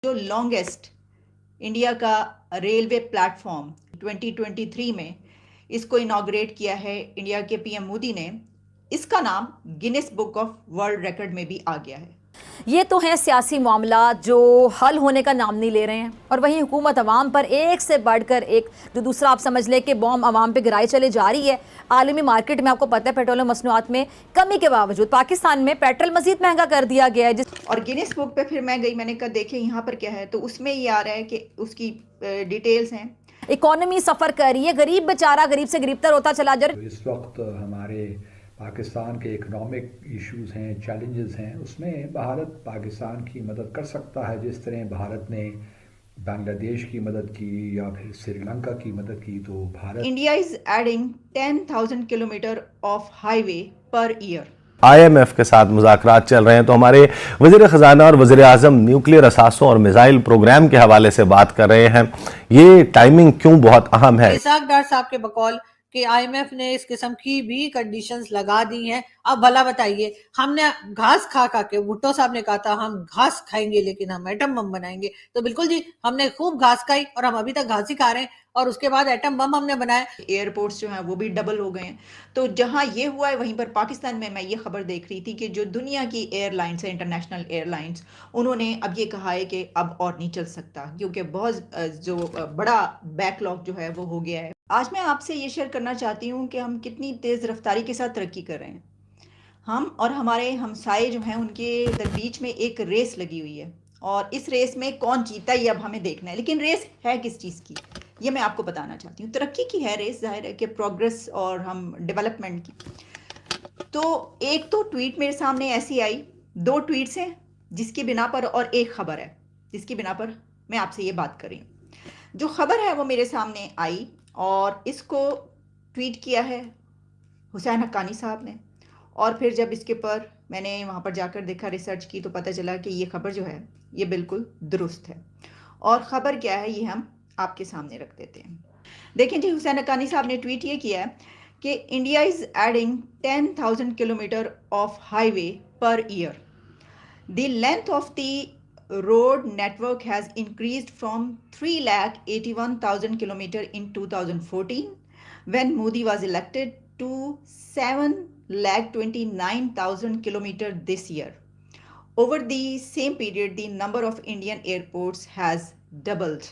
جو longest India کا railway plate form 2023 میں اس کو انوگریٹ کیا ہے انڈیا کے پی ایم مودی نے، اس کا نام grains book of world record میں بھی آ گیا ہے۔ یہ تو ہیں سیاسی معاملات جو حل ہونے کا نام نہیں لے رہے ہیں، اور وہیں حکومت عوام پر ایک سے بڑھ کر ایک جو دوسرا آپ سمجھ لیں کہ بوم عوام پہ گرائی چلے جا رہی ہے۔ عالمی مارکیٹ میں آپ کو پتہ ہے پیٹرولیم مصنوعات میں کمی کے باوجود پاکستان میں پیٹرول مزید مہنگا کر دیا گیا ہے۔ اور گینس بک پہ پھر میں گئی، میں نے کہا دیکھیں یہاں پر کیا ہے، تو اس میں یہ آ رہا ہے کہ اس کی ڈیٹیلز ہیں۔ اکانومی سفر کر رہی ہے، غریب بیچارہ غریب سے غریب تر ہوتا چلا جا رہا ہے۔ اس وقت ہمارے پاکستان کے اکنامک ایشوز ہیں، چیلنجز ہیں، اس میں بھارت پاکستان کی مدد کر سکتا ہے، جس طرح بھارت نے بنگلہ دیش کی مدد کی یا پھر سری لنکا کی مدد کی، تو Bharat India is adding 10,000 kilometre of highway per year. I M F کے ساتھ مذاکرات چل رہے ہیں، تو ہمارے وزیر خزانہ اور وزیر اعظم نیوکلیر اثاثوں اور میزائل پروگرام کے حوالے سے بات کر رہے ہیں۔ یہ ٹائمنگ کیوں بہت اہم ہے؟ اسحاق ڈار صاحب کے بقول کہ آئی ایم ایف نے اس قسم کی بھی کنڈیشنز لگا دی ہیں۔ اب بھلا بتائیے، ہم نے گھاس کھا کے بھٹو صاحب نے کہا تھا ہم گھاس کھائیں گے لیکن ہم ایٹم بم بنائیں گے، تو بالکل جی ہم نے خوب گھاس کھائی اور ہم ابھی تک گھاس ہی کھا رہے ہیں، اور اس کے بعد ایٹم بم ہم نے بنائے۔ ایئرپورٹس جو ہیں وہ بھی ڈبل ہو گئے ہیں، تو جہاں یہ ہوا ہے وہیں پر پاکستان میں یہ خبر دیکھ رہی تھی کہ جو دنیا کی ایئر لائنس ہیں، انٹرنیشنل ایئر لائنس، انہوں نے اب یہ کہا ہے کہ اب اور نہیں چل سکتا، کیونکہ بہت جو بڑا بیک لاگ جو ہے وہ ہو گیا ہے۔ آج میں آپ سے یہ شیئر کرنا چاہتی ہوں کہ ہم کتنی تیز رفتاری کے ساتھ ترقی کر رہے ہیں۔ ہم اور ہمارے ہمسائے جو ہیں ان کے درمیچ میں ایک ریس لگی ہوئی ہے، اور اس ریس میں کون جیتا یہ اب ہمیں دیکھنا ہے، لیکن ریس ہے کس چیز کی یہ میں آپ کو بتانا چاہتی ہوں۔ ترقی کی ہے ریس، ظاہر ہے کہ پروگریس اور ہم ڈیولپمنٹ کی۔ تو ایک تو ٹویٹ میرے سامنے ایسی آئی، دو ٹویٹس ہیں جس کی بنا پر، اور ایک خبر ہے جس کی بنا پر میں آپ سے یہ بات کر رہی ہوں۔ جو خبر ہے وہ میرے سامنے آئی اور اس کو ٹویٹ کیا ہے حسین حقانی صاحب نے، اور پھر جب اس کے پر میں نے وہاں پر جا کر دیکھا، ریسرچ کی، تو پتہ چلا کہ یہ خبر جو ہے یہ بالکل درست ہے۔ اور خبر کیا ہے یہ ہم آپ کے سامنے رکھ دیتے ہیں۔ دیکھیں جی، حسین حقانی صاحب نے ٹویٹ یہ کیا ہے کہ India is adding 10,000 kilometre of highway per year. The length of the road network has increased from 3,81,000 km in 2014 when Modi was elected to 7,29,000 km this year. Over the same period, the number of Indian airports has doubled.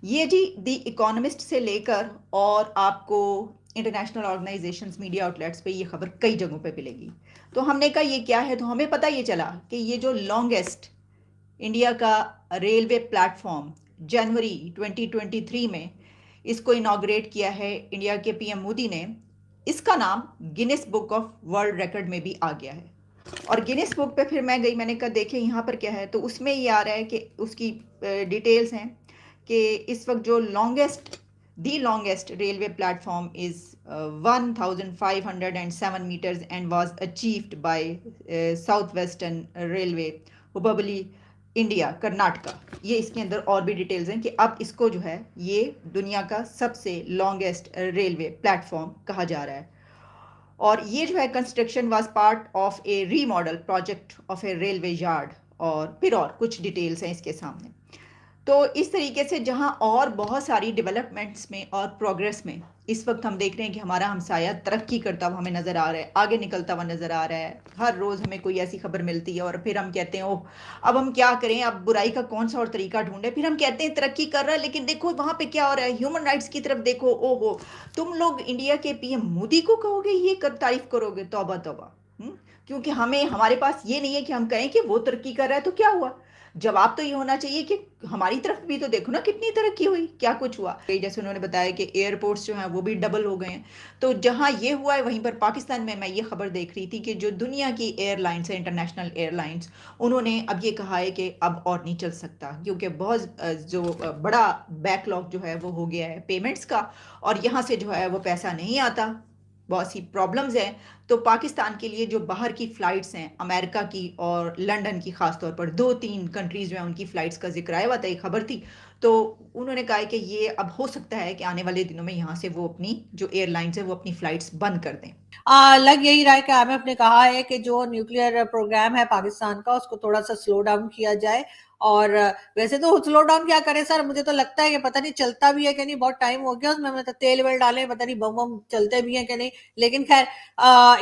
یہ جی دی economist سے لے کر اور آپ کو international organisations, media outlets پہ یہ خبر کئی جگہوں پہ ملے گی۔ تو ہم نے کہا یہ کیا ہے، تو ہمیں پتہ یہ چلا کہ یہ جو لانگیسٹ انڈیا کا ریلوے پلیٹ فارم جنوری 2023 میں اس کو انوگریٹ کیا ہے انڈیا کے پی ایم مودی نے، اس کا نام grains book of world record میں بھی آ گیا ہے۔ اور گینس بک پہ پھر میں گئی، میں نے کہا دیکھیں یہاں پر کیا ہے، تو اس میں یہ آ رہا ہے کہ اس کی ڈیٹیلز ہیں کہ اس وقت جو longest railway platform is 1,507 meters and was achieved by Southwestern Railway, Hubballi, India, Karnataka. یہ اس کے اندر اور بھی ڈیٹیلز ہیں کہ اب اس کو جو ہے یہ دنیا کا سب سے لانگیسٹ ریلوے پلیٹ فارم کہا جا رہا ہے۔ اور یہ جو ہے construction was part of a remodel project of a railway yard, اور پھر اور کچھ ڈیٹیلز ہیں اس کے سامنے۔ تو اس طریقے سے جہاں اور بہت ساری ڈیولپمنٹس میں اور پروگریس میں اس وقت ہم دیکھ رہے ہیں کہ ہمارا ہمسایہ ترقی کرتا ہوا ہمیں نظر آ رہا ہے، آگے نکلتا ہوا نظر آ رہا ہے۔ ہر روز ہمیں کوئی ایسی خبر ملتی ہے اور پھر ہم کہتے ہیں اوہ اب ہم کیا کریں، اب برائی کا کون سا اور طریقہ ڈھونڈیں۔ پھر ہم کہتے ہیں ترقی کر رہا ہے، لیکن دیکھو وہاں پہ کیا ہو رہا ہے، ہیومن رائٹس کی طرف دیکھو، او ہو تم لوگ انڈیا کے پی ایم مودی کو کہو گے یہ تعریف کرو گے، توبہ توبہ۔ کیونکہ ہمارے پاس یہ نہیں ہے کہ ہم کہیں کہ وہ ترقی کر رہا ہے تو کیا ہوا۔ جواب تو یہ ہونا چاہیے کہ ہماری طرف بھی تو دیکھو نا کتنی ترقی ہوئی، کیا کچھ ہوا۔ جیسے انہوں نے بتایا کہ ایئرپورٹس جو ہیں وہ بھی ڈبل ہو گئے ہیں، تو جہاں یہ ہوا ہے وہیں پر پاکستان میں یہ خبر دیکھ رہی تھی کہ جو دنیا کی ایئر لائنس ہیں، انٹرنیشنل ایئر لائنس، انہوں نے اب یہ کہا ہے کہ اب اور نہیں چل سکتا، کیونکہ بہت جو بڑا بیک لاگ جو ہے وہ ہو گیا ہے پیمنٹس کا، اور یہاں سے جو ہے وہ پیسہ نہیں آتا، بہت سی پرابلمز ہیں۔ تو پاکستان کے لیے جو باہر کی فلائٹس ہیں، امریکہ کی اور لنڈن کی، خاص طور پر 2-3 کنٹریز جو ہیں ان کی فلائٹس کا ذکر آیا ہوا تھا، ایک خبر تھی، تو انہوں نے کہا کہ یہ اب ہو سکتا ہے کہ آنے والے دنوں میں یہاں سے وہ اپنی جو ایئر لائنس ہیں وہ اپنی فلائٹس بند کر دیں۔ لگ یہی رہا ہے کہ آئی ایم ایف نے کہا ہے کہ جو نیوکلیئر پروگرام ہے پاکستان کا اس کو تھوڑا سا سلو ڈاؤن کیا جائے، اور ویسے تو سلو ڈاؤن کیا کرے سر, مجھے تو لگتا ہے کہ پتہ نہیں چلتا بھی ہے کہ نہیں, بہت ٹائم ہو گیا اس میں تیل ویل ڈالیں, پتہ نہیں بم بم چلتے بھی ہیں کہ نہیں. لیکن خیر,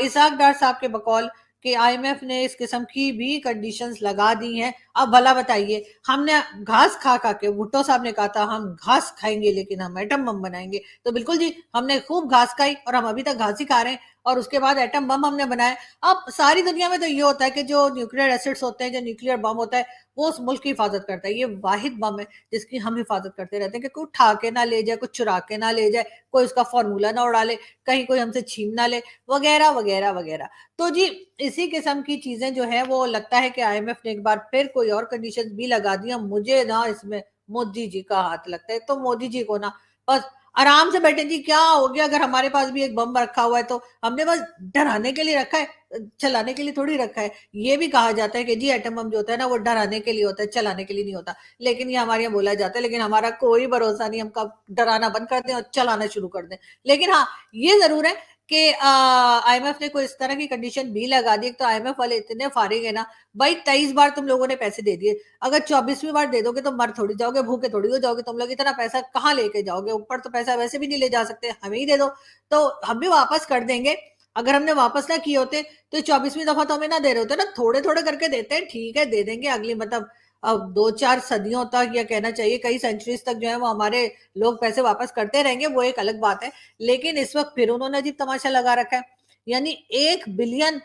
اسحاق ڈار صاحب کے بقول کہ آئی ایم ایف نے اس قسم کی بھی کنڈیشنز لگا دی ہیں. اب بھلا بتائیے, ہم نے گھاس کھا کے, بھٹو صاحب نے کہا تھا ہم گھاس کھائیں گے لیکن ہم ایٹم بم بنائیں گے, تو بالکل جی ہم نے خوب گھاس کھائی اور ہم ابھی تک گھاس ہی کھا رہے ہیں, اور اس کے بعد ایٹم بم ہم نے بنایا. اب ساری دنیا میں تو یہ ہوتا ہے کہ جو نیوکلیئر ایسڈز ہوتے ہیں, جو نیوکلیئر بم ہوتا ہے, وہ اس ملک کی حفاظت کرتا ہے. یہ واحد بم ہے جس کی ہم حفاظت کرتے رہتے ہیں کہ کوئی اٹھا کے نہ لے جائے, کوئی چرا کے نہ لے جائے, کوئی اس کا فارمولا نہ اڑا لے, کہیں کوئی ہم سے چھین نہ لے, وغیرہ وغیرہ وغیرہ. تو جی اسی قسم کی چیزیں جو ہیں وہ لگتا ہے کہ آئی ایم ایف نے ایک بار پھر کوئی اور کنڈیشن بھی لگا دیا. مجھے نا اس میں مودی جی کا ہاتھ لگتا ہے. تو مودی جی کو نا بس آرام سے بیٹھے, جی کیا ہو گیا, اگر ہمارے پاس بھی ایک بم رکھا ہوا ہے تو ہم نے بس ڈرانے کے لیے رکھا ہے, چلانے کے لیے تھوڑی رکھا ہے. یہ بھی کہا جاتا ہے کہ جی ایٹم بم جو ہوتا ہے نا وہ ڈرانے کے لیے ہوتا ہے, چلانے کے لیے نہیں ہوتا. لیکن یہ ہمارے یہاں بولا جاتا ہے, لیکن ہمارا کوئی بھروسہ نہیں, ہم کب ڈرانا بند کر دیں اور چلانا شروع کر دیں. لیکن ہاں یہ ضرور ہے کہ آئی ایم ایف نے کوئی اس طرح کی کنڈیشن بھی لگا دی. تو آئی ایم ایف والے اتنے فارغ ہیں نا بھائی, 23 بار تم لوگوں نے پیسے دے دیے, اگر 24ویں بار دے دو گے تو مر تھوڑی جاؤ گے, بھوکے تھوڑی ہو جاؤ گے. تم لوگ اتنا پیسہ کہاں لے کے جاؤ گے, اوپر تو پیسہ ویسے بھی نہیں لے جا سکتے, ہمیں ہی دے دو تو ہم بھی واپس کر دیں گے. اگر ہم نے واپس نہ کیے ہوتے تو 24ویں دفعہ تو ہمیں نہ دے رہے ہوتے نا, تھوڑے تھوڑے کر کے دیتے ہیں, ٹھیک ہے دے دیں گے. اگلی مطلب اب 2-4 صدیوں تک, یا کہنا چاہیے کئی سینچریز تک جو ہے وہ ہمارے لوگ پیسے واپس کرتے رہیں گے, وہ ایک الگ بات ہے. لیکن اس وقت پھر انہوں نے عجیب تماشا لگا رکھا ہے, یعنی $1 بلین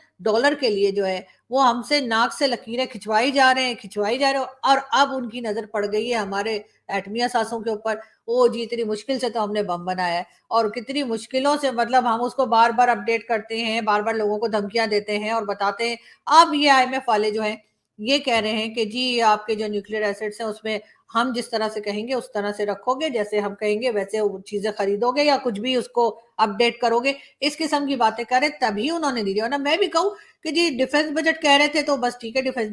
کے لیے جو ہے وہ ہم سے ناک سے لکیریں کھچوائی جا رہے ہیں, اور اب ان کی نظر پڑ گئی ہے ہمارے ایٹمی اثاثوں کے اوپر. او جی اتنی مشکل سے تو ہم نے بم بنایا ہے, اور کتنی مشکلوں سے مطلب ہم اس کو بار بار اپڈیٹ کرتے ہیں, بار بار لوگوں کو دھمکیاں دیتے ہیں اور بتاتے ہیں. اب یہ آئی ایم ایف والے جو ہیں یہ کہہ رہے ہیں کہ جی آپ کے جو نیوکلیئر ایسڈز ہیں اس میں ہم جس طرح سے کہیں گے اس طرح سے رکھو گے, جیسے ہم کہیں گے ویسے چیزیں خریدو گے یا کچھ بھی اس کو اپڈیٹ کرو گے. اس قسم کی باتیں کریں تبھی انہوں نے دی. اور میں بھی کہوں کہ جی ڈیفنس بجٹ کہہ رہے تھے تو بس ٹھیک ہے, ڈیفنس